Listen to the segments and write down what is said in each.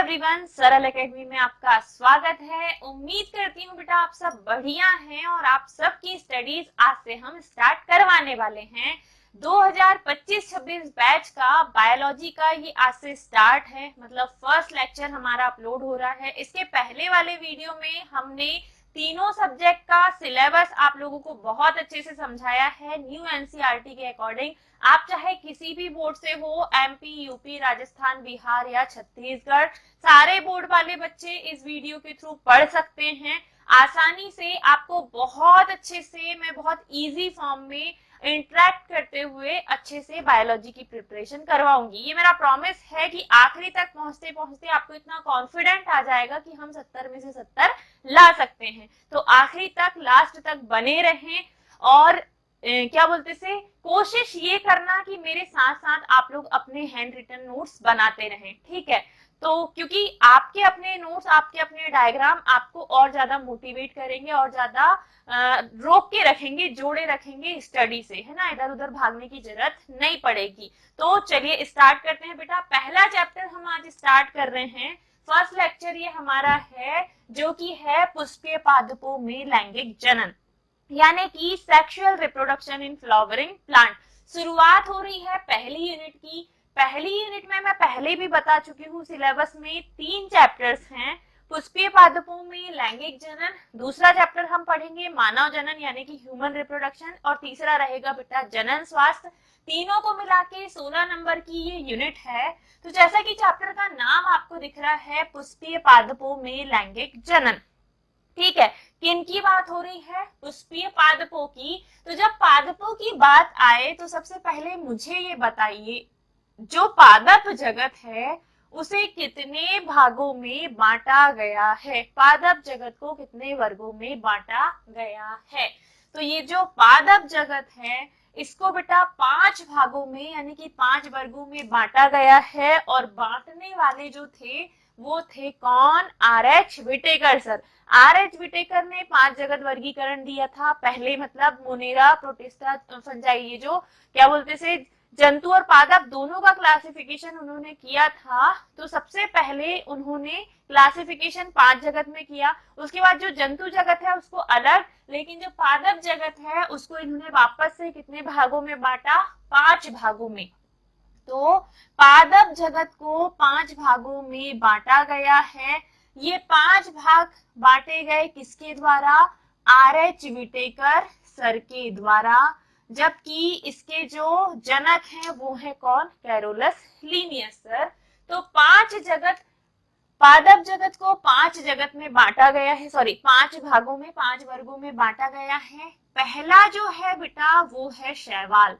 Everyone, सरल academy में आपका स्वागत है। उम्मीद करती हूँ बेटा आप सब बढ़िया हैं और आप सबकी स्टडीज आज से हम स्टार्ट करवाने वाले हैं। 2025-26 बैच का बायोलॉजी का ये आज से स्टार्ट है, मतलब फर्स्ट लेक्चर हमारा अपलोड हो रहा है। इसके पहले वाले वीडियो में हमने तीनों सब्जेक्ट का सिलेबस आप लोगों को बहुत अच्छे से समझाया है न्यू एनसीईआरटी के अकॉर्डिंग। आप चाहे किसी भी बोर्ड से हो, एमपी, यूपी, राजस्थान, बिहार या छत्तीसगढ़, सारे बोर्ड वाले बच्चे इस वीडियो के थ्रू पढ़ सकते हैं आसानी से। आपको बहुत अच्छे से मैं बहुत इजी फॉर्म में इंटरेक्ट करते हुए अच्छे से बायोलॉजी की प्रिपरेशन करवाऊंगी। ये मेरा प्रॉमिस है कि आखिरी तक पहुंचते पहुंचते आपको इतना कॉन्फिडेंट आ जाएगा कि हम 70 में से 70 ला सकते हैं। तो आखिरी तक, लास्ट तक बने रहें और क्या बोलते से कोशिश ये करना कि मेरे साथ साथ आप लोग अपने हैंड रिटन नोट्स बनाते रहें, ठीक है। तो क्योंकि आपके अपने नोट्स, आपके अपने डायग्राम आपको और ज्यादा मोटिवेट करेंगे और ज्यादा रोक के रखेंगे, जोड़े रखेंगे स्टडी से, है ना। इधर उधर भागने की जरूरत नहीं पड़ेगी। तो चलिए स्टार्ट करते हैं बेटा। पहला चैप्टर हम आज स्टार्ट कर रहे हैं। फर्स्ट लेक्चर ये हमारा है जो कि है पुष्पीय पादपों में लैंगिक जनन, यानी कि sexual reproduction in flowering plant. शुरुआत हो रही है पहली यूनिट की। पहली यूनिट में मैं पहले भी बता चुकी हूँ, सिलेबस में 3 चैप्टर्स हैं। पुष्पीय पादपों में लैंगिक जनन, दूसरा चैप्टर हम पढ़ेंगे मानव जनन यानी कि ह्यूमन रिप्रोडक्शन, और तीसरा रहेगा बेटा जनन स्वास्थ्य। तीनों को मिला के 16 नंबर की ये यूनिट है। तो जैसा कि चैप्टर का नाम आपको दिख रहा है, पुष्पीय पादपों में लैंगिक जनन, ठीक है। किनकी बात हो रही है? पुष्पीय पादपों की। तो जब पादपों की बात आए तो सबसे पहले मुझे ये बताइए, जो पादप जगत है उसे कितने भागों में बांटा गया है? पादप जगत को कितने वर्गों में बांटा गया है? तो ये जो पादप जगत है इसको बेटा 5 भागों में यानी कि 5 वर्गों में बांटा गया है। और बांटने वाले जो थे वो थे कौन? R H. Whitaker sir. R H. Whitaker ने 5 जगत वर्गीकरण दिया था पहले, मतलब मोनेरा, प्रोटिस्टा, फंजाई, ये जो क्या बोलते से जंतु और पादप दोनों का क्लासिफिकेशन उन्होंने किया था। तो सबसे पहले उन्होंने क्लासिफिकेशन 5 जगत में किया। उसके बाद जो जंतु जगत है उसको अलग, लेकिन जो पादप जगत है उसको इन्होंने वापस से कितने भागों में बांटा? 5 भागों में। तो पादप जगत को 5 भागों में बांटा गया है। ये 5 भाग बांटे गए किसके द्वारा? आर.एच. विटेकर सर के द्वारा। जबकि इसके जो जनक हैं वो है कौन? Carolus Linnaeus sir. तो 5 जगत, पादप जगत को 5 जगत में बांटा गया है, सॉरी 5 भागों में, 5 वर्गों में बांटा गया है। पहला जो है बेटा वो है शैवाल।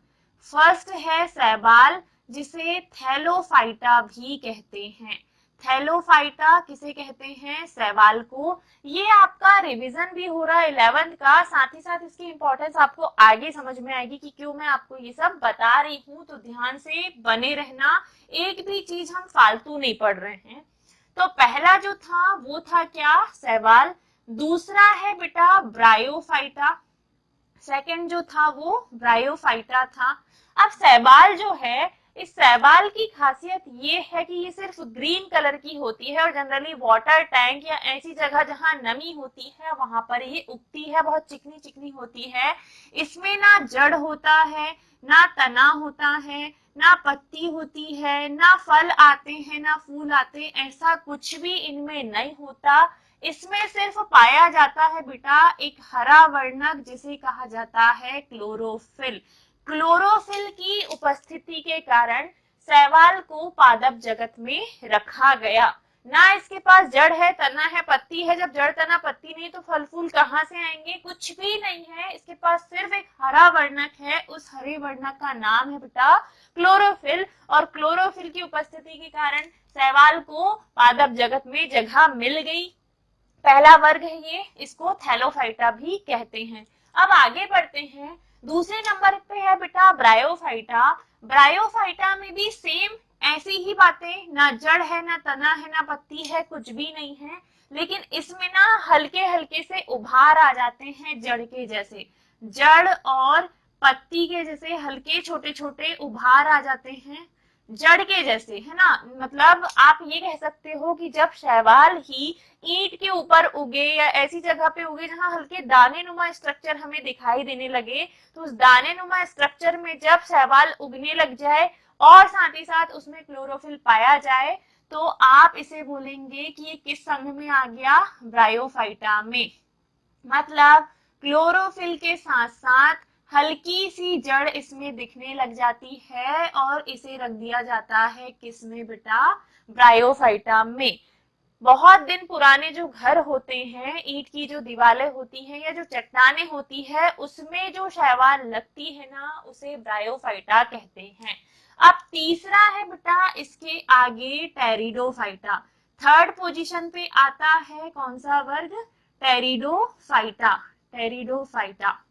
फर्स्ट है शैवाल, जिसे थैलोफाइटा भी कहते हैं। थैलोफाइटा किसे कहते हैं? शैवाल को। ये आपका रिवीजन भी हो रहा है 11th का, साथ ही साथ इसकी इंपॉर्टेंस आपको आगे समझ में आएगी कि क्यों मैं आपको ये सब बता रही हूँ। तो ध्यान से बने रहना, एक भी चीज हम फालतू नहीं पढ़ रहे हैं। तो पहला जो था वो था क्या? शैवाल। दूसरा है बेटा ब्रायोफाइटा। सेकंड जो था वो ब्रायोफाइटा था। अब शैवाल जो है, इस शैवाल की खासियत ये है कि ये सिर्फ ग्रीन कलर की होती है और जनरली वाटर टैंक या ऐसी जगह जहां नमी होती है वहां पर ये उगती है। बहुत चिकनी चिकनी होती है। इसमें ना जड़ होता है, ना तना होता है, ना पत्ती होती है, ना फल आते हैं, ना फूल आते, ऐसा कुछ भी इनमें नहीं होता। इसमें सिर्फ पाया जाता है बेटा एक हरा वर्णक जिसे कहा जाता है क्लोरोफिल। क्लोरोफिल की उपस्थिति के कारण शैवाल को पादप जगत में रखा गया। ना इसके पास जड़ है, तना है, पत्ती है। जब जड़, तना, पत्ती नहीं तो फल फूल कहाँ से आएंगे? कुछ भी नहीं है। इसके पास सिर्फ एक हरा वर्णक है। उस हरे वर्णक का नाम है बेटा क्लोरोफिल। और क्लोरोफिल की उपस्थिति के कारण शैवाल को पादप जगत में जगह मिल गई। पहला वर्ग है ये, इसको थैलोफाइटा भी कहते हैं। अब आगे बढ़ते हैं। दूसरे नंबर पे है बेटा ब्रायोफाइटा। ब्रायोफाइटा में भी सेम ऐसी ही बातें, ना जड़ है, ना तना है, ना पत्ती है, कुछ भी नहीं है। लेकिन इसमें ना हल्के हल्के से उभार आ जाते हैं जड़ के जैसे। जड़ और पत्ती के जैसे हल्के छोटे छोटे उभार आ जाते हैं। जड़ के जैसे, है ना। मतलब आप ये कह सकते हो कि जब शैवाल ही ईंट के ऊपर उगे या ऐसी जगह पे उगे जहां हल्के दाने नुमा स्ट्रक्चर हमें दिखाई देने लगे, तो उस दाने नुमा स्ट्रक्चर में जब शैवाल उगने लग जाए और साथ ही साथ उसमें क्लोरोफिल पाया जाए, तो आप इसे बोलेंगे कि ये किस संघ में आ गया, ब्रायोफाइटा में। मतलब क्लोरोफिल के साथ साथ हल्की सी जड़ इसमें दिखने लग जाती है और इसे रख दिया जाता है किसमें बेटा, ब्रायोफाइटा में। बहुत दिन पुराने जो घर होते हैं, ईंट की जो दीवारें होती हैं या जो चट्टानें होती है, उसमें जो शैवाल लगती है ना, उसे ब्रायोफाइटा कहते हैं। अब तीसरा है बेटा इसके आगे टेरिडोफाइटा। थर्ड पोजीशन पे आता है कौन सा वर्ग, टेरिडोफाइटा। टेरिडोफाइटा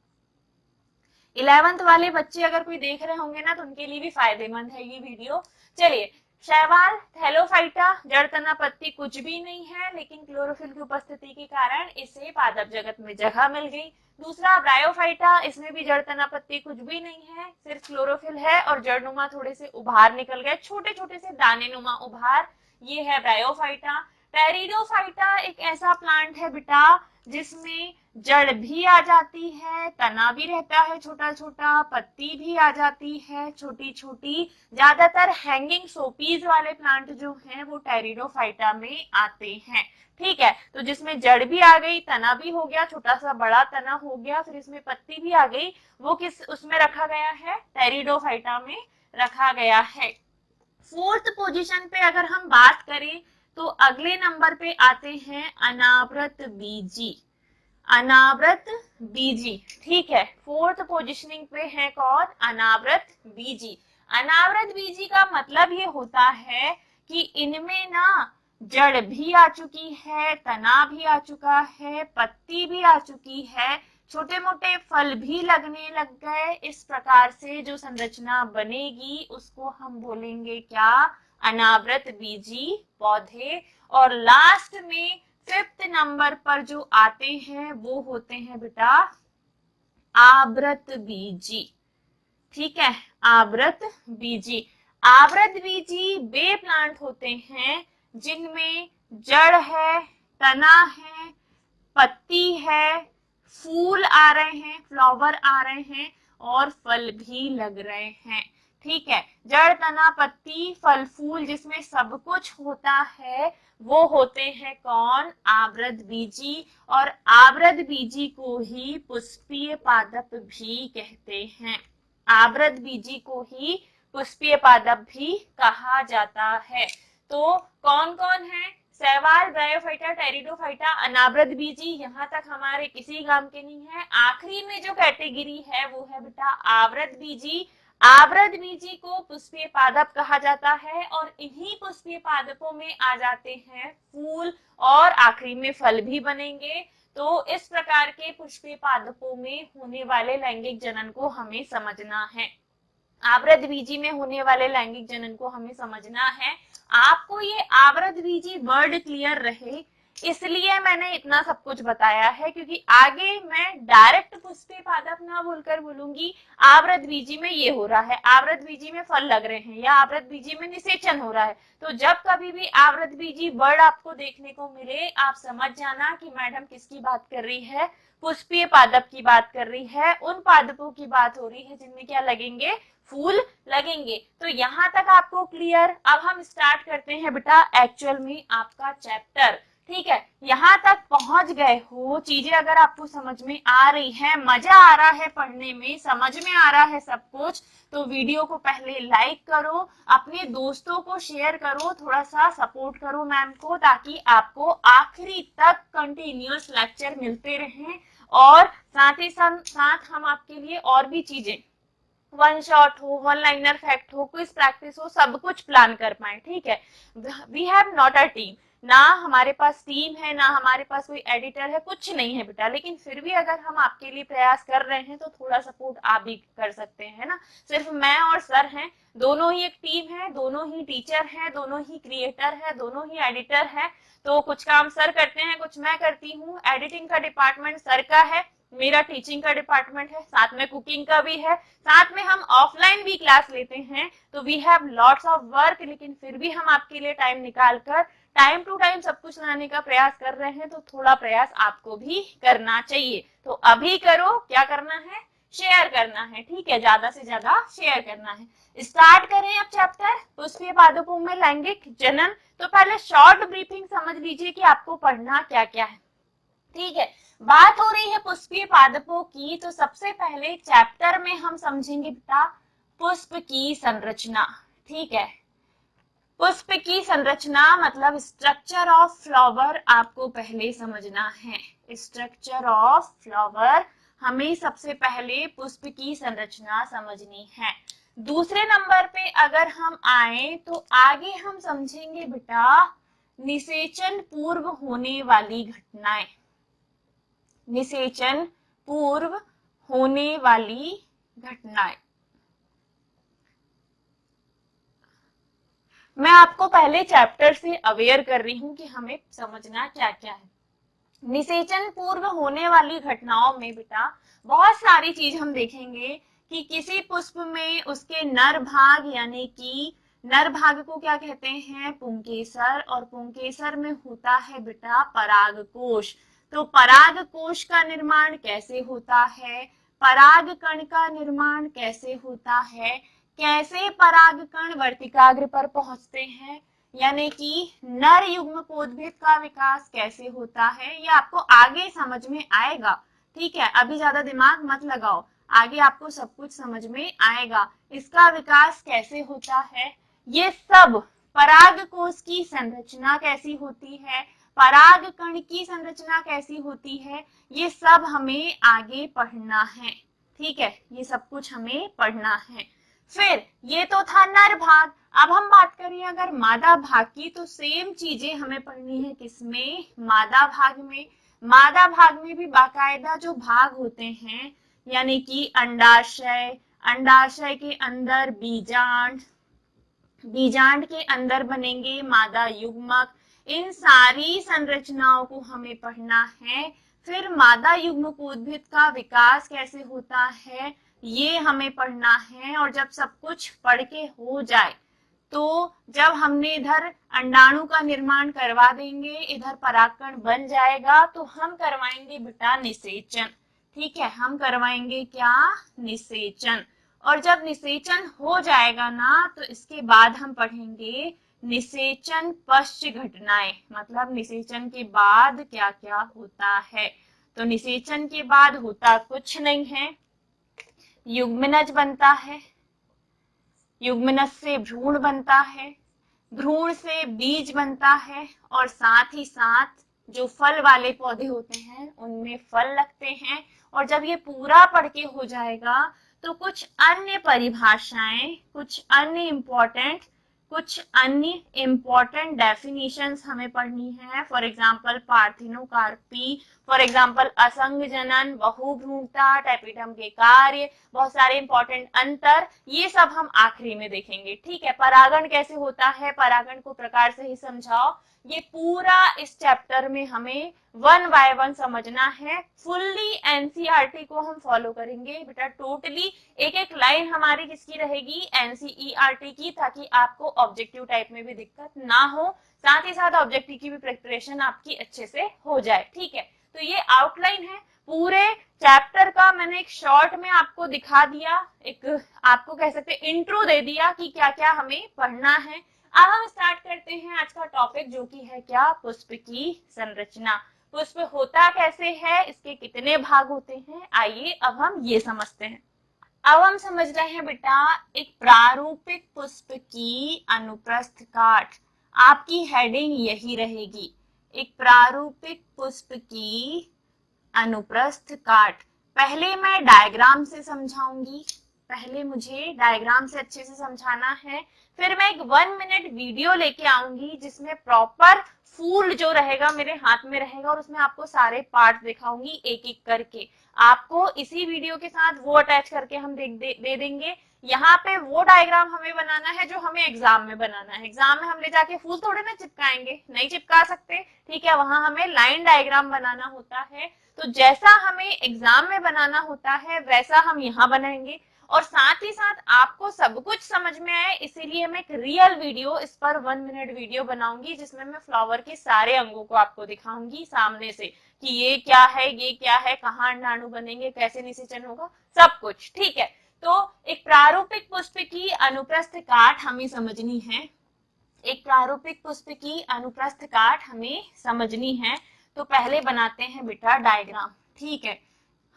11th वाले बच्चे अगर कोई देख रहे होंगे ना, तो उनके लिए भी फायदेमंद है ये वीडियो। चलिए, शैवाल थैलोफाइटा, जड़ तना पत्ती कुछ भी नहीं है, लेकिन क्लोरोफिल की उपस्थिति के कारण इसे पादप जगत में जगह मिल गई। दूसरा ब्रायोफाइटा, इसमें भी जड़ तना पत्ती कुछ भी नहीं है, सिर्फ क्लोरोफिल है और जड़नुमा थोड़े से उभार निकल गए, छोटे छोटे से दाने नुमा उभार, ये है ब्रायोफाइटा। टेरिडोफाइटा एक ऐसा प्लांट है बेटा जिसमें जड़ भी आ जाती है, तना भी रहता है छोटा छोटा, पत्ती भी आ जाती है छोटी छोटी। ज्यादातर हैंगिंग सोपीज वाले प्लांट जो हैं वो टेरिडोफाइटा में आते हैं। ठीक है, तो जिसमें जड़ भी आ गई, तना भी हो गया, छोटा सा बड़ा तना हो गया, फिर इसमें पत्ती भी आ गई, वो किस उसमें रखा गया है, टेरिडोफाइटा में रखा गया है। फोर्थ पोजीशन पे अगर हम बात करें तो अगले नंबर पे आते हैं अनावृत बीजी। अनावृत बीजी, ठीक है, फोर्थ पोजीशनिंग पे है कौन, अनावृत बीजी। अनावृत बीजी का मतलब ये होता है कि इनमें ना जड़ भी आ चुकी है, तना भी आ चुका है, पत्ती भी आ चुकी है, छोटे मोटे फल भी लगने लग गए। इस प्रकार से जो संरचना बनेगी उसको हम बोलेंगे क्या, अनावृत बीजी पौधे। और लास्ट में फिफ्थ नंबर पर जो आते हैं वो होते हैं बेटा आवृत बीजी। ठीक है, आवृत बीजी। आवृत बीजी वे प्लांट होते हैं जिनमें जड़ है, तना है, पत्ती है, फूल आ रहे हैं, फ्लावर आ रहे हैं और फल भी लग रहे हैं। ठीक है, जड़ तना पत्ती फल फूल जिसमें सब कुछ होता है वो होते हैं कौन, आवृत बीजी। और आवृत बीजी को ही पुष्पीय पादप भी कहते हैं। आवृत बीजी को ही पुष्पीय पादप भी कहा जाता है। तो कौन कौन है, शैवाल, ब्रायोफाइटा, टेरिडोफाइटा, अनावृत बीजी, यहाँ तक हमारे किसी काम के नहीं है। आखिरी में जो कैटेगरी है वो है बेटा आवृत बीजी। आवृत बीजी को पुष्पीय पादप कहा जाता है और इन्हीं पुष्पीय पादपों में आ जाते हैं फूल और आखिरी में फल भी बनेंगे। तो इस प्रकार के पुष्पीय पादपों में होने वाले लैंगिक जनन को हमें समझना है। आवृत बीजी में होने वाले लैंगिक जनन को हमें समझना है। आपको ये आवृत बीजी वर्ड क्लियर रहे इसलिए मैंने इतना सब कुछ बताया है, क्योंकि आगे मैं डायरेक्ट पुष्पीय पादप ना बोलकर बोलूंगी आवृत बीजी में ये हो रहा है, आवृत बीजी में फल लग रहे हैं या आवृत बीजी में निषेचन हो रहा है। तो जब कभी भी आवृत बीजी वर्ड आपको देखने को मिले, आप समझ जाना कि मैडम किसकी बात कर रही है, पुष्पीय पादप की बात कर रही है। उन पादपों की बात हो रही है जिनमें क्या लगेंगे, फूल लगेंगे। तो यहाँ तक आपको क्लियर। अब हम स्टार्ट करते हैं बेटा एक्चुअल में आपका चैप्टर। ठीक है, यहाँ तक पहुंच गए हो, चीजें अगर आपको समझ में आ रही है, मजा आ रहा है पढ़ने में, समझ में आ रहा है सब कुछ, तो वीडियो को पहले लाइक करो, अपने दोस्तों को शेयर करो, थोड़ा सा सपोर्ट करो मैम को, ताकि आपको आखिरी तक कंटिन्यूअस लेक्चर मिलते रहें और साथ ही साथ हम आपके लिए और भी चीजें, वन शॉट हो, वन लाइनर फैक्ट हो, क्विज प्रैक्टिस हो, सब कुछ प्लान कर पाए। ठीक है, we have not a team, ना हमारे पास टीम है, ना हमारे पास कोई एडिटर है, कुछ नहीं है बेटा, लेकिन फिर भी अगर हम आपके लिए प्रयास कर रहे हैं तो थोड़ा सपोर्ट आप भी कर सकते हैं ना। सिर्फ मैं और सर हैं, दोनों ही एक टीम है, दोनों ही टीचर हैं, दोनों ही क्रिएटर है, दोनों ही एडिटर है। तो कुछ काम सर करते हैं, कुछ मैं करती हूँ, एडिटिंग का डिपार्टमेंट सर का है, मेरा टीचिंग का डिपार्टमेंट है, साथ में कुकिंग का भी है, साथ में हम ऑफलाइन भी क्लास लेते हैं, तो we have lots of work, लेकिन फिर भी हम आपके लिए टाइम निकालकर टाइम टू टाइम सब कुछ लाने का प्रयास कर रहे हैं, तो थोड़ा प्रयास आपको भी करना चाहिए। तो अभी करो, क्या करना है, शेयर करना है, ठीक है, ज्यादा से ज्यादा शेयर करना है। स्टार्ट करें अब चैप्टर पुष्पीय पादपों में लैंगिक जनन। तो पहले शॉर्ट ब्रीफिंग समझ लीजिए कि आपको पढ़ना क्या क्या है, ठीक है। बात हो रही है पुष्पीय पादपों की, तो सबसे पहले चैप्टर में हम समझेंगे बेटा पुष्प की संरचना, ठीक है। पुष्प की संरचना मतलब स्ट्रक्चर ऑफ फ्लावर आपको पहले समझना है। स्ट्रक्चर ऑफ फ्लावर हमें सबसे पहले पुष्प की संरचना समझनी है। दूसरे नंबर पे अगर हम आए तो आगे हम समझेंगे बेटा निषेचन पूर्व होने वाली घटनाएं। निषेचन पूर्व होने वाली घटनाएं। मैं आपको पहले चैप्टर से अवेयर कर रही हूं कि हमें समझना क्या क्या है। निषेचन पूर्व होने वाली घटनाओं में बेटा बहुत सारी चीज हम देखेंगे कि किसी पुष्प में उसके नर भाग यानी कि नर भाग को क्या कहते हैं, पुंकेसर, और पुंकेसर में होता है बेटा परागकोश। तो परागकोश का निर्माण कैसे होता है, परागकण का निर्माण कैसे होता है, कैसे परागकण वर्तिकाग्र पर पहुंचते हैं, यानी कि नर युग्मकोद्भिद का विकास कैसे होता है, ये आपको आगे समझ में आएगा, ठीक है। अभी ज्यादा दिमाग मत लगाओ, आगे आपको सब कुछ समझ में आएगा। इसका विकास कैसे होता है, ये सब, परागकोश की संरचना कैसी होती है, परागकण की संरचना कैसी होती है, ये सब हमें आगे पढ़ना है, ठीक है। ये सब कुछ हमें पढ़ना है। फिर ये तो था नर भाग। अब हम बात करें अगर मादा भाग की, तो सेम चीजें हमें पढ़नी है किसमें, मादा भाग में। मादा भाग में भी बाकायदा जो भाग होते हैं, यानी कि अंडाशय, अंडाशय के अंदर बीजांड, बीजांड के अंदर बनेंगे मादा युग्मक, इन सारी संरचनाओं को हमें पढ़ना है। फिर मादा युग्मकोद्भिद का विकास कैसे होता है, ये हमें पढ़ना है। और जब सब कुछ पढ़ के हो जाए, तो जब हमने इधर अंडाणु का निर्माण करवा देंगे, इधर परागकण बन जाएगा, तो हम करवाएंगे बेटा निषेचन, ठीक है। हम करवाएंगे क्या, निषेचन। और जब निषेचन हो जाएगा ना, तो इसके बाद हम पढ़ेंगे निषेचन पश्च घटनाएं, मतलब निषेचन के बाद क्या क्या होता है। तो निषेचन के बाद होता कुछ नहीं है, युग्मनज बनता है, युग्मनज से भ्रूण बनता है, भ्रूण से बीज बनता है, और साथ ही साथ जो फल वाले पौधे होते हैं उनमें फल लगते हैं। और जब ये पूरा पढ़ के हो जाएगा, तो कुछ अन्य परिभाषाएं, कुछ अन्य इम्पोर्टेंट डेफिनेशंस हमें पढ़नी है। For example parthenocarpy, for example असंग जनन, बहुभ्रूणता, टैपिटम के कार्य, बहुत सारे इंपॉर्टेंट अंतर, ये सब हम आखिरी में देखेंगे, ठीक है। परागण कैसे होता है, परागण को प्रकार से ही समझाओ, ये पूरा इस चैप्टर में हमें 1 बाय 1 समझना है। फुल्ली एनसीईआरटी को हम फॉलो करेंगे बेटा, टोटली एक एक लाइन हमारी किसकी रहेगी, एनसीईआरटी की, ताकि आपको ऑब्जेक्टिव टाइप में भी दिक्कत ना हो, साथ ही साथ ऑब्जेक्टिव की भी प्रिपरेशन आपकी अच्छे से हो जाए, ठीक है। तो ये आउटलाइन है पूरे चैप्टर का, मैंने एक शॉर्ट में आपको दिखा दिया, एक आपको कह सकते इंट्रो दे दिया कि क्या क्या हमें पढ़ना है। अब हम स्टार्ट करते हैं आज का टॉपिक, जो कि है क्या, पुष्प की संरचना। पुष्प होता कैसे है, इसके कितने भाग होते हैं, आइए अब हम ये समझते हैं। अब हम समझ रहे हैं बेटा एक प्रारूपिक पुष्प की अनुप्रस्थ काट, आपकी हेडिंग यही रहेगी, एक प्रारूपिक पुष्प की अनुप्रस्थ काट। पहले मैं डायग्राम से समझाऊंगी, पहले मुझे डायग्राम से अच्छे से समझाना है, फिर मैं एक 1 मिनट वीडियो लेके आऊंगी जिसमें प्रॉपर फूल जो रहेगा मेरे हाथ में रहेगा, और उसमें आपको सारे पार्ट दिखाऊंगी एक एक करके। आपको इसी वीडियो के साथ वो अटैच करके हम दे देंगे, यहाँ पे वो डायग्राम हमें बनाना है जो हमें एग्जाम में बनाना है। एग्जाम में हम ले जाके फूल थोड़े ना चिपकाएंगे, नहीं चिपका सकते, ठीक है, वहां हमें लाइन डायग्राम बनाना होता है। तो जैसा हमें एग्जाम में बनाना होता है वैसा हम यहाँ बनाएंगे। और साथ ही साथ आपको सब कुछ समझ में आए इसीलिए मैं एक रियल वीडियो इस पर 1 मिनट वीडियो बनाऊंगी, जिसमें मैं फ्लावर के सारे अंगों को आपको दिखाऊंगी सामने से कि ये क्या है, ये क्या है, कहाँ अंडाणु बनेंगे, कैसे निषेचन होगा, सब कुछ, ठीक है। तो एक प्रारूपिक पुष्प की अनुप्रस्थ काट हमें समझनी है। एक प्रारूपिक पुष्प की अनुप्रस्थ काट हमें समझनी है। तो पहले बनाते हैं बेटा डायग्राम, ठीक है।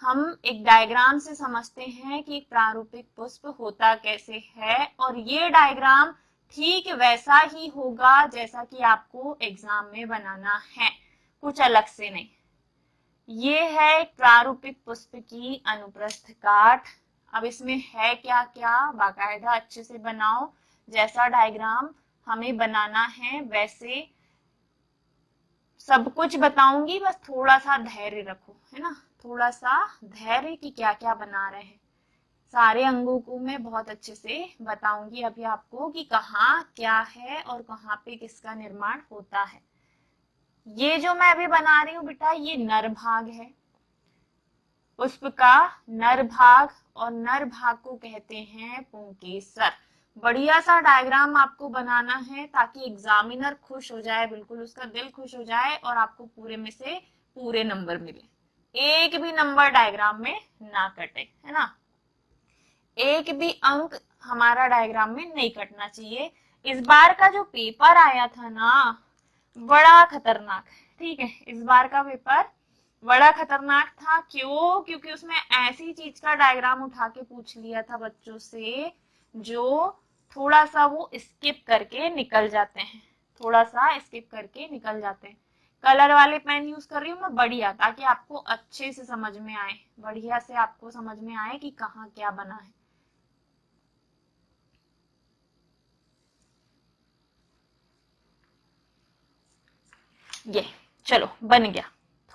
हम एक डायग्राम से समझते हैं कि एक प्रारूपिक पुष्प होता कैसे है, और ये डायग्राम ठीक वैसा ही होगा जैसा कि आपको एग्जाम में बनाना है, कुछ अलग से नहीं। ये है एक प्रारूपिक पुष्प की अनुप्रस्थ काट। अब इसमें है क्या क्या, बाकायदा अच्छे से बनाओ, जैसा डायग्राम हमें बनाना है वैसे सब कुछ बताऊंगी, बस थोड़ा सा धैर्य रखो, है ना, थोड़ा सा धैर्य कि क्या क्या बना रहे हैं। सारे अंगों को मैं बहुत अच्छे से बताऊंगी अभी आपको कि कहाँ क्या है और कहाँ पे किसका निर्माण होता है। ये जो मैं अभी बना रही हूँ बेटा, ये नर भाग है पुष्प का, नर भाग, और नर भाग को कहते हैं पुंकेसर। बढ़िया सा डायग्राम आपको बनाना है ताकि एग्जामिनर खुश हो जाए, बिल्कुल उसका दिल खुश हो जाए और आपको पूरे में से पूरे नंबर मिले, एक भी नंबर डायग्राम में ना कटे, है ना, एक भी अंक हमारा डायग्राम में नहीं कटना चाहिए। इस बार का जो पेपर आया था ना, बड़ा खतरनाक, ठीक है, इस बार का पेपर बड़ा खतरनाक था। क्यों? क्योंकि उसमें ऐसी चीज का डायग्राम उठा के पूछ लिया था बच्चों से जो थोड़ा सा वो स्किप करके निकल जाते हैं, थोड़ा सा स्किप करके निकल जाते हैं। कलर वाले पेन यूज कर रही हूँ मैं, बढ़िया, ताकि आपको अच्छे से समझ में आए, बढ़िया से आपको समझ में आए कि कहाँ क्या बना है। ये चलो बन गया,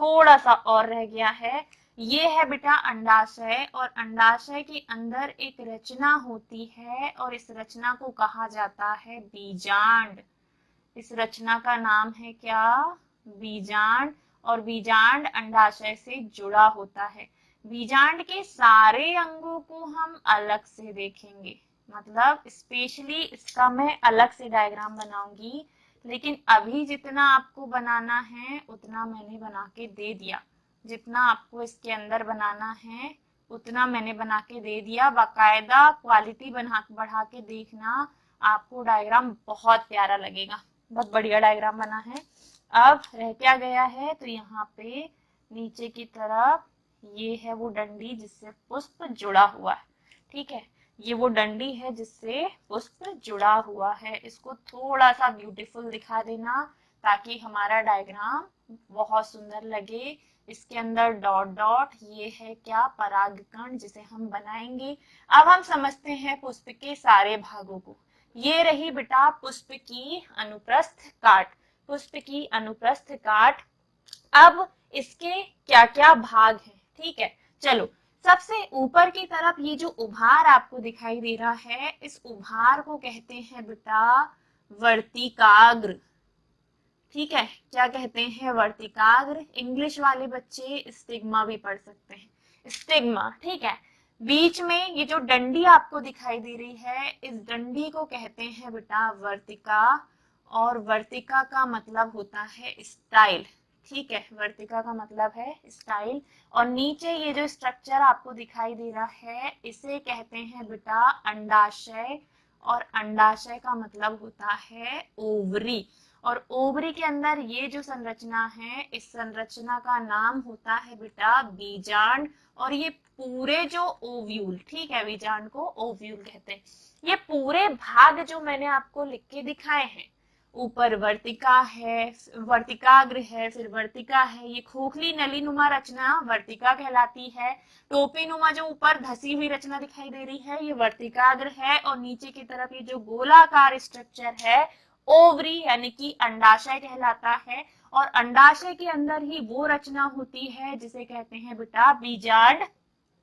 थोड़ा सा और रह गया है। ये है बेटा अंडाशय, और अंडाशय के अंदर एक रचना होती है और इस रचना को कहा जाता है बीजांड। इस रचना का नाम है क्या? बीजांड। और बीजांड अंडाशय से जुड़ा होता है। बीजांड के सारे अंगों को हम अलग से देखेंगे, मतलब स्पेशली इसका मैं अलग से डायग्राम बनाऊंगी, लेकिन अभी जितना आपको बनाना है उतना मैंने बना के दे दिया। जितना आपको इसके अंदर बनाना है उतना मैंने बना के दे दिया। बाकायदा क्वालिटी बढ़ा के देखना, आपको डायग्राम बहुत प्यारा लगेगा। बहुत बढ़िया डायग्राम बना है। अब रह क्या गया है, तो यहाँ पे नीचे की तरफ ये है वो डंडी जिससे पुष्प जुड़ा हुआ है, ठीक है, ये वो डंडी है जिससे पुष्प जुड़ा हुआ है। इसको थोड़ा सा ब्यूटीफुल दिखा देना ताकि हमारा डायग्राम बहुत सुंदर लगे। इसके अंदर डॉट डॉट, ये है क्या? परागकण, जिसे हम बनाएंगे। अब हम समझते हैं पुष्प के सारे भागों को। ये रही बेटा पुष्प की अनुप्रस्थ काट, पुष्प की अनुप्रस्थ काट। अब इसके क्या क्या भाग हैं, ठीक है, चलो। सबसे ऊपर की तरफ ये जो उभार आपको दिखाई दे रहा है, इस उभार को कहते हैं बेटा वर्तिकाग्र, ठीक है। क्या कहते हैं? वर्तिकाग्र। इंग्लिश वाले बच्चे स्टिग्मा भी पढ़ सकते हैं, स्टिग्मा, ठीक है। बीच में ये जो डंडी आपको दिखाई दे रही है, इस डंडी को कहते हैं बेटा वर्तिका, और वर्तिका का मतलब होता है स्टाइल, ठीक है, वर्तिका का मतलब है स्टाइल। और नीचे ये जो स्ट्रक्चर आपको दिखाई दे रहा है, इसे कहते हैं बेटा अंडाशय, और अंडाशय का मतलब होता है ओवरी। और ओवरी के अंदर ये जो संरचना है, इस संरचना का नाम होता है बेटा बीजांड। और ये पूरे जो ओव्यूल, ठीक है, बीजांड को ओव्यूल कहते हैं। ये पूरे भाग जो मैंने आपको लिख के दिखाए हैं, ऊपर वर्तिका है, वर्तिकाग्र है, फिर वर्तिका है, ये खोखली नलीनुमा रचना वर्तिका कहलाती है। टोपी नुमा जो ऊपर धसी हुई रचना दिखाई दे रही है, ये वर्तिकाग्र है। और नीचे की तरफ ये जो गोलाकार स्ट्रक्चर है, ओवरी यानी कि अंडाशय कहलाता है। और अंडाशय के अंदर ही वो रचना होती है जिसे कहते हैं बेटा बीजांड।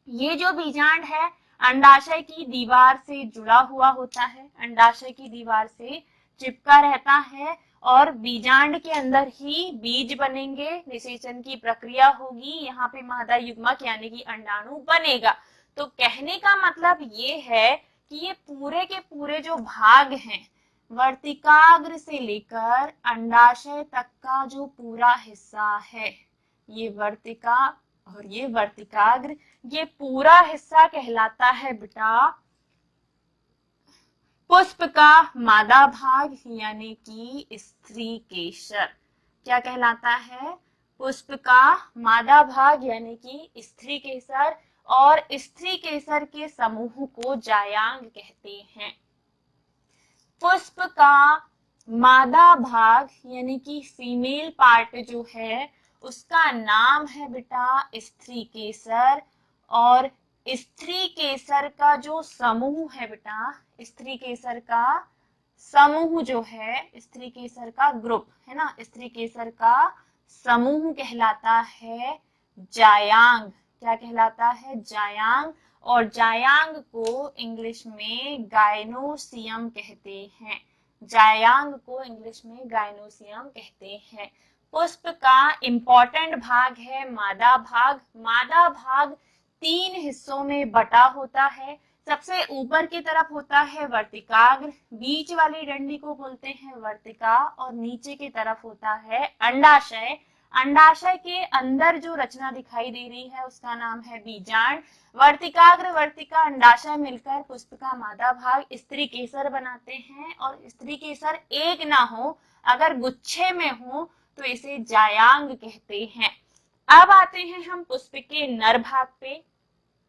ये जो बीजांड है, अंडाशय की दीवार से जुड़ा हुआ होता है, अंडाशय की दीवार से चिपका रहता है और बीजांड के अंदर ही बीज बनेंगे, निषेचन की प्रक्रिया होगी, यहाँ पे मादा युग्मक यानी कि अंडाणु बनेगा। तो कहने का मतलब ये है कि ये पूरे के पूरे जो भाग हैं, वर्तिकाग्र से लेकर अंडाशय तक का जो पूरा हिस्सा है, ये वर्तिका और ये वर्तिकाग्र, ये पूरा हिस्सा कहलाता है बेटा पुष्प का मादा भाग यानी कि स्त्री केसर। क्या कहलाता है? पुष्प का मादा भाग यानी कि स्त्री केसर, और स्त्री केसर के समूह को जायांग कहते हैं। पुष्प का मादा भाग यानी कि फीमेल पार्ट जो है उसका नाम है बेटा स्त्री केसर, और स्त्री केसर का जो समूह है बेटा, स्त्री केसर का समूह जो है, स्त्री केसर का ग्रुप है ना, स्त्री केसर का समूह कहलाता है जायांग। क्या कहलाता है? जायांग। और जायांग को इंग्लिश में गायनोसियम कहते हैं, जायांग को इंग्लिश में गायनोसियम कहते हैं। पुष्प का इंपॉर्टेंट भाग है मादा भाग। मादा भाग 3 हिस्सों में बटा होता है। सबसे ऊपर की तरफ होता है वर्तिकाग्र, बीच वाली डंडी को बोलते हैं वर्तिका, और नीचे की तरफ होता है अंडाशय। अंडाशय के अंदर जो रचना दिखाई दे रही है उसका नाम है बीजांड। वर्तिकाग्र, वर्तिका, अंडाशय मिलकर पुष्प का मादा भाग स्त्री केसर बनाते हैं, और स्त्री केसर एक ना हो, अगर गुच्छे में हो तो इसे जायांग कहते हैं। अब आते हैं हम पुष्प के नर भाग पे।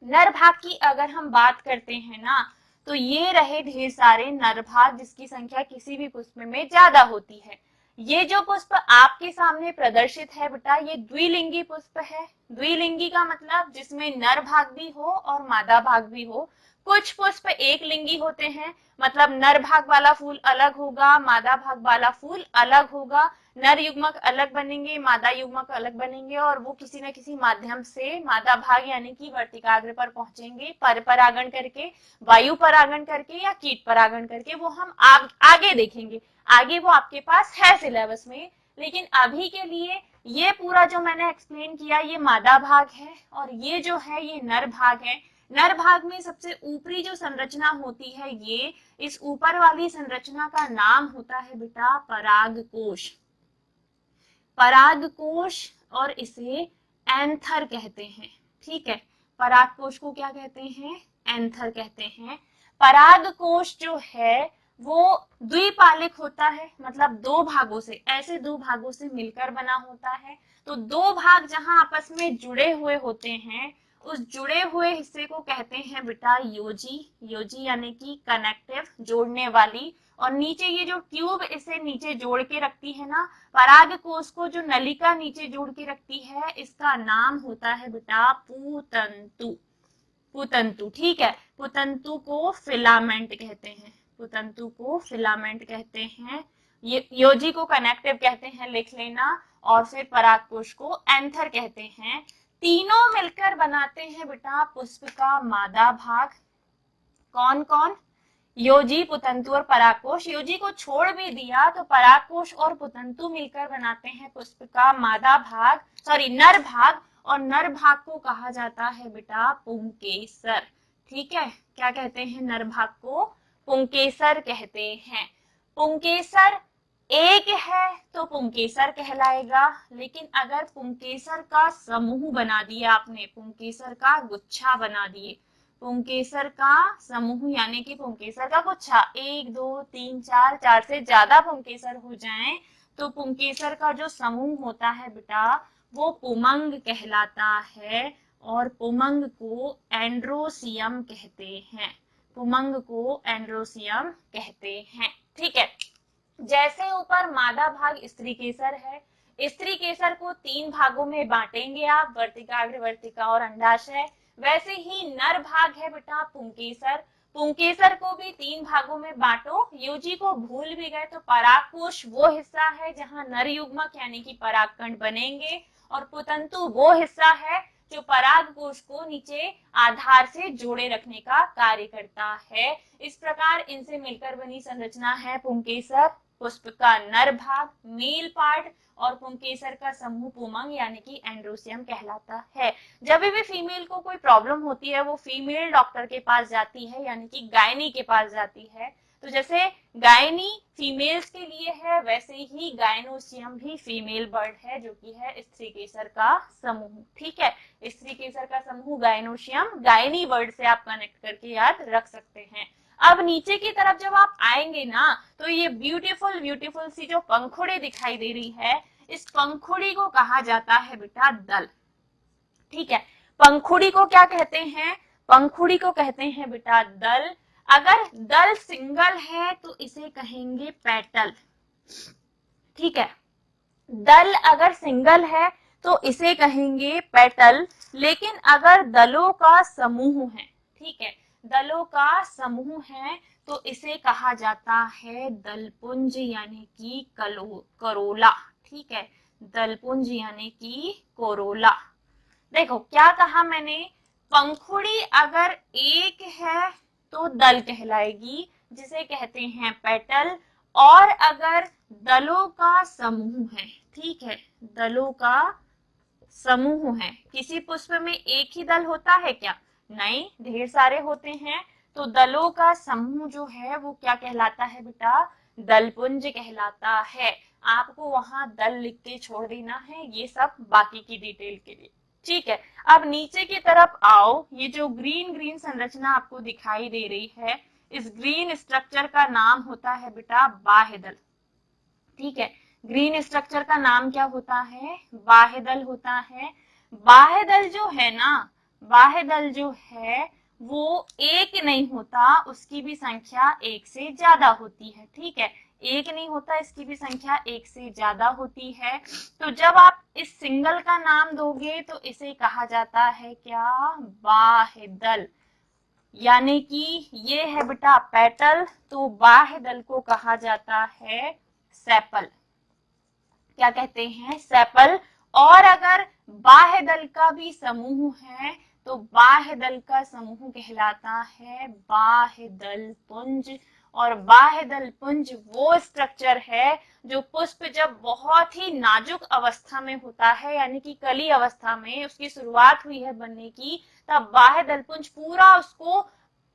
नर भाग की अगर हम बात करते हैं ना, तो ये रहे ढेर सारे नर भाग जिसकी संख्या किसी भी पुष्प में ज्यादा होती है। ये जो पुष्प आपके सामने प्रदर्शित है बेटा, ये द्विलिंगी पुष्प है। द्विलिंगी का मतलब जिसमें नर भाग भी हो और मादा भाग भी हो। कुछ पुष्प एक लिंगी होते हैं, मतलब नर भाग वाला फूल अलग होगा, मादा भाग वाला फूल अलग होगा। नर युग्मक अलग बनेंगे, मादा युग्मक अलग बनेंगे, और वो किसी न किसी माध्यम से मादा भाग यानी कि वर्तिकाग्र पर पहुंचेंगे, पर परागण करके, वायु परागण करके या कीट परागण करके। वो हम आगे देखेंगे, आगे वो आपके पास है सिलेबस में। लेकिन अभी के लिए ये पूरा जो मैंने एक्सप्लेन किया ये मादा भाग है, और ये जो है ये नर भाग है। नर भाग में सबसे ऊपरी जो संरचना होती है, ये इस ऊपर वाली संरचना का नाम होता है बेटा परागकोश। परागकोश, और इसे एंथर कहते हैं। ठीक है, परागकोश को क्या कहते हैं? एंथर कहते हैं। परागकोश जो है वो द्विपालिक होता है, मतलब दो भागों से, ऐसे दो भागों से मिलकर बना होता है। तो दो भाग जहां आपस में जुड़े हुए होते हैं, उस जुड़े हुए हिस्से को कहते हैं बेटा योजी। योजी यानी कि कनेक्टिव, जोड़ने वाली। और नीचे ये जो ट्यूब इसे नीचे जोड़ के रखती है ना, परागकोश को जो नलिका नीचे जोड़ के रखती है, इसका नाम होता है बेटा पुतंतु। पुतंतु, ठीक है। पुतंतु को फिलामेंट कहते हैं, पुतंतु को फिलामेंट कहते हैं। ये योजी को कनेक्टिव कहते हैं, लिख लेना। और फिर परागकोश को एंथर कहते हैं। तीनों मिलकर बनाते हैं बेटा पुष्प का मादा भाग। कौन कौन? योजी, पुतंतु और परागकोश। योजी को छोड़ भी दिया तो परागकोश और पुतंतु मिलकर बनाते हैं पुष्प का मादा भाग, सॉरी नर भाग। और नर भाग को कहा जाता है बेटा पुंकेसर। ठीक है, क्या कहते हैं? नर भाग को पुंकेसर कहते हैं। पुंकेसर एक है तो पुंकेसर कहलाएगा, लेकिन अगर पुंकेसर का समूह बना दिया आपने, पुंकेसर का गुच्छा बना दिए, पुंकेसर का समूह यानी कि पुंकेसर का गुच्छा, 1 2 3 4, 4 से ज्यादा पुंकेसर हो जाएं, तो पुंकेसर का जो समूह होता है बेटा वो पुमंग कहलाता है। और पुमंग को एंड्रोसियम कहते हैं, पुमंग को एंड्रोसियम कहते हैं। ठीक है, जैसे ऊपर मादा भाग स्त्री केसर है, स्त्री केसर को 3 भागों में बांटेंगे आप, वर्तिकाग्र, वर्तिका और अंडाशय। वैसे ही नर भाग है बेटा पुंकेसर, पुंकेसर को भी 3 भागों में बांटो। योजी को भूल भी गए तो परागकोश वो हिस्सा है जहां नर युग्मक यानी कि परागकण बनेंगे, और पुतंतु वो हिस्सा है जो पराग कोश को नीचे आधार से जोड़े रखने का कार्य करता है। इस प्रकार इनसे मिलकर बनी संरचना है पुंकेसर। पुष्प का नर भाग मेल पार्ट और पुंकेसर का समूह पुमंग यानी कि एंड्रोसियम कहलाता है। जब भी फीमेल को कोई प्रॉब्लम होती है वो फीमेल डॉक्टर के पास जाती है यानी कि गायनी के पास जाती है। तो जैसे गायनी फीमेल्स के लिए है वैसे ही गायनोसियम भी फीमेल बर्ड है जो कि है स्त्री केसर का समूह। ठीक है, स्त्री केसर का समूह गायनोसियम गायनी वर्ड से आप कनेक्ट करके याद रख सकते हैं। अब नीचे की तरफ जब आप आएंगे ना तो ये ब्यूटीफुल ब्यूटीफुल सी जो पंखुड़ी दिखाई दे रही है इस पंखुड़ी को कहा जाता है बेटा दल। ठीक है, पंखुड़ी को क्या कहते हैं? पंखुड़ी को कहते हैं बेटा दल। अगर दल सिंगल है तो इसे कहेंगे पेटल। ठीक है, दल अगर सिंगल है तो इसे कहेंगे पेटल। लेकिन अगर दलों का समूह है, ठीक है, दलों का समूह है तो इसे कहा जाता है दलपुंज यानी कि करोला। ठीक है, दलपुंज यानी कि कोरोला। देखो क्या कहा मैंने, पंखुड़ी अगर एक है तो दल कहलाएगी जिसे कहते हैं पेटल। और अगर दलों का समूह है, ठीक है, दलों का समूह है, किसी पुष्प में एक ही दल होता है क्या? नहीं, ढेर सारे होते हैं। तो दलों का समूह जो है वो क्या कहलाता है बेटा? दलपुंज कहलाता है। आपको वहां दल लिख के छोड़ देना है, ये सब बाकी की डिटेल के लिए। ठीक है, अब नीचे की तरफ आओ। ये जो ग्रीन ग्रीन संरचना आपको दिखाई दे रही है इस ग्रीन स्ट्रक्चर का नाम होता है बेटा बाह्य दल। ठीक है, ग्रीन स्ट्रक्चर का नाम क्या होता है? बाह्य दल होता है। बाह्य दल जो है ना, बाह्य दल जो है वो एक नहीं होता, उसकी भी संख्या एक से ज्यादा होती है। ठीक है, एक नहीं होता, इसकी भी संख्या एक से ज्यादा होती है। तो जब आप इस सिंगल का नाम दोगे तो इसे कहा जाता है क्या? बाह्य दल। यानी कि ये है बेटा पेटल, तो बाह्य दल को कहा जाता है सेपल। क्या कहते हैं? सेपल। और अगर बाह्य दल का भी समूह है तो बाह्य दल का समूह कहलाता है बाह्य दल पुंज। और बाह्य दल पुंज वो स्ट्रक्चर है जो पुष्प जब बहुत ही नाजुक अवस्था में होता है यानी कि कली अवस्था में उसकी शुरुआत हुई है बनने की, तब बाह्य दल पुंज पूरा उसको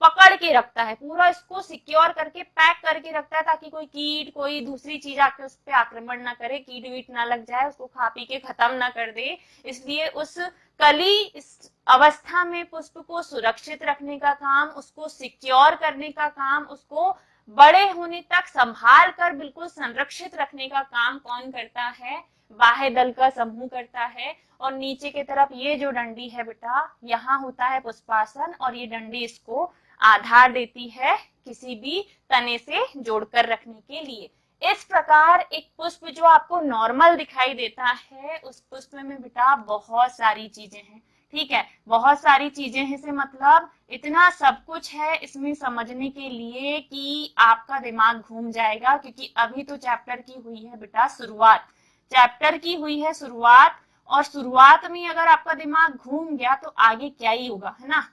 पकड़ के रखता है, पूरा इसको सिक्योर करके पैक करके रखता है ताकि कोई कीट कोई दूसरी चीज आके उस पर आक्रमण ना करे, कीट वीट ना लग जाए, उसको खा पी के खत्म ना कर दे। इसलिए उस कली इस अवस्था में पुष्प को सुरक्षित रखने का काम, उसको सिक्योर करने का काम, उसको बड़े होने तक संभाल कर बिल्कुल संरक्षित रखने का काम कौन करता है? बाह्य दल का समूह करता है। और नीचे की तरफ ये जो डंडी है बेटा यहाँ होता है पुष्पासन और ये डंडी इसको आधार देती है किसी भी तने से जोड़कर रखने के लिए। इस प्रकार एक पुष्प जो आपको नॉर्मल दिखाई देता है उस पुष्प में बेटा बहुत सारी चीजें हैं। ठीक है, बहुत सारी चीजें हैं से मतलब इतना सब कुछ है इसमें समझने के लिए कि आपका दिमाग घूम जाएगा, क्योंकि अभी तो चैप्टर की हुई है बेटा शुरुआत, चैप्टर की हुई है शुरुआत। और शुरुआत में अगर आपका दिमाग घूम गया तो आगे क्या ही होगा, है ना।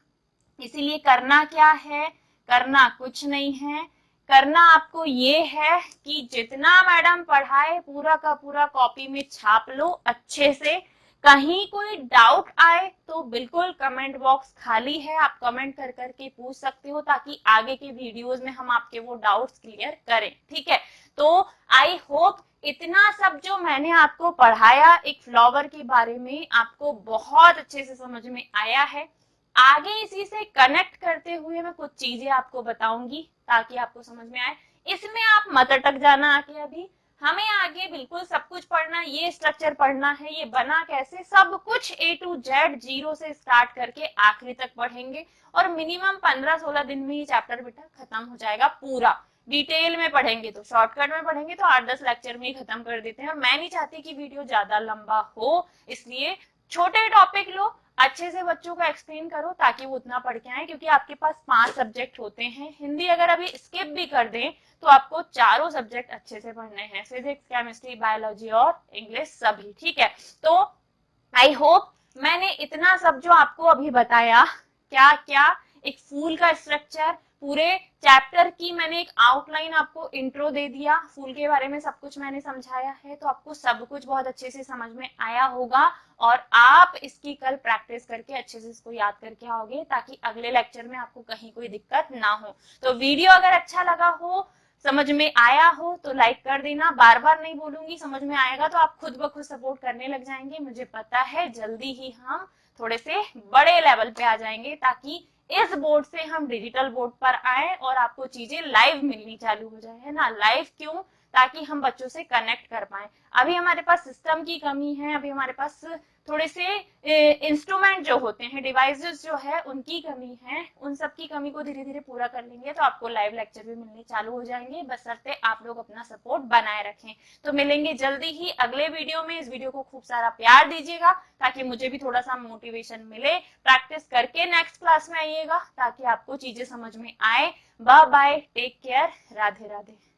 इसीलिए करना क्या है? करना कुछ नहीं है, करना आपको ये है कि जितना मैडम पढ़ाए पूरा का पूरा कॉपी में छाप लो अच्छे से। कहीं कोई डाउट आए तो बिल्कुल कमेंट बॉक्स खाली है, आप कमेंट कर करके पूछ सकते हो ताकि आगे के वीडियोस में हम आपके वो डाउट्स क्लियर करें। ठीक है, तो आई होप इतना सब जो मैंने आपको पढ़ाया एक फ्लावर के बारे में आपको बहुत अच्छे से समझ में आया है। आगे इसी से कनेक्ट करते हुए मैं कुछ चीजें आपको बताऊंगी ताकि आपको समझ में आए। इसमें आप मत अटक जाना आके, अभी हमें आगे बिल्कुल सब कुछ पढ़ना, ये स्ट्रक्चर पढ़ना है, ये बना कैसे, सब कुछ A to Z जीरो से स्टार्ट करके आखिरी तक पढ़ेंगे। और मिनिमम 15-16 दिन में ये चैप्टर बेटा खत्म हो जाएगा पूरा। डिटेल में पढ़ेंगे तो शॉर्टकट में पढ़ेंगे तो 8-10 लेक्चर में ही खत्म कर देते हैं। और मैं नहीं चाहती कि वीडियो ज्यादा लंबा हो, इसलिए छोटे टॉपिक लो, अच्छे से बच्चों को एक्सप्लेन करो ताकि वो उतना पढ़ के आए। क्योंकि आपके पास 5 सब्जेक्ट होते हैं, हिंदी अगर अभी स्किप भी कर दें तो आपको चारों सब्जेक्ट अच्छे से पढ़ने हैं, फिजिक्स केमिस्ट्री बायोलॉजी और इंग्लिश सभी। ठीक है, तो आई होप मैंने इतना सब जो आपको अभी बताया, क्या क्या, एक फूल का स्ट्रक्चर, पूरे चैप्टर की मैंने एक आउटलाइन आपको इंट्रो दे दिया, फूल के बारे में सब कुछ मैंने समझाया है, तो आपको सब कुछ बहुत अच्छे से समझ में आया होगा और आप इसकी कल प्रैक्टिस करके अच्छे से इसको याद करके आओगे ताकि अगले लेक्चर में आपको कहीं कोई दिक्कत ना हो। तो वीडियो अगर अच्छा लगा हो, समझ में आया हो तो लाइक कर देना। बार बार नहीं बोलूंगी, समझ में आएगा तो आप खुद ब खुद सपोर्ट करने लग जाएंगे। मुझे पता है जल्दी ही हम थोड़े से बड़े लेवल पे आ जाएंगे ताकि इस बोर्ड से हम डिजिटल बोर्ड पर आए और आपको चीजें लाइव मिलनी चालू हो जाए, है ना। लाइव क्यों? ताकि हम बच्चों से कनेक्ट कर पाए। अभी हमारे पास सिस्टम की कमी है, अभी हमारे पास थोड़े से इंस्ट्रूमेंट जो होते हैं, डिवाइसेस जो है उनकी कमी है। उन सब की कमी को धीरे धीरे पूरा कर लेंगे तो आपको लाइव लेक्चर भी मिलने चालू हो जाएंगे, बशर्ते आप लोग अपना सपोर्ट बनाए रखें। तो मिलेंगे जल्दी ही अगले वीडियो में। इस वीडियो को खूब सारा प्यार दीजिएगा ताकि मुझे भी थोड़ा सा मोटिवेशन मिले। प्रैक्टिस करके नेक्स्ट क्लास में आइएगा ताकि आपको चीजें समझ में आए। Bye bye, take care, Radhe Radhe.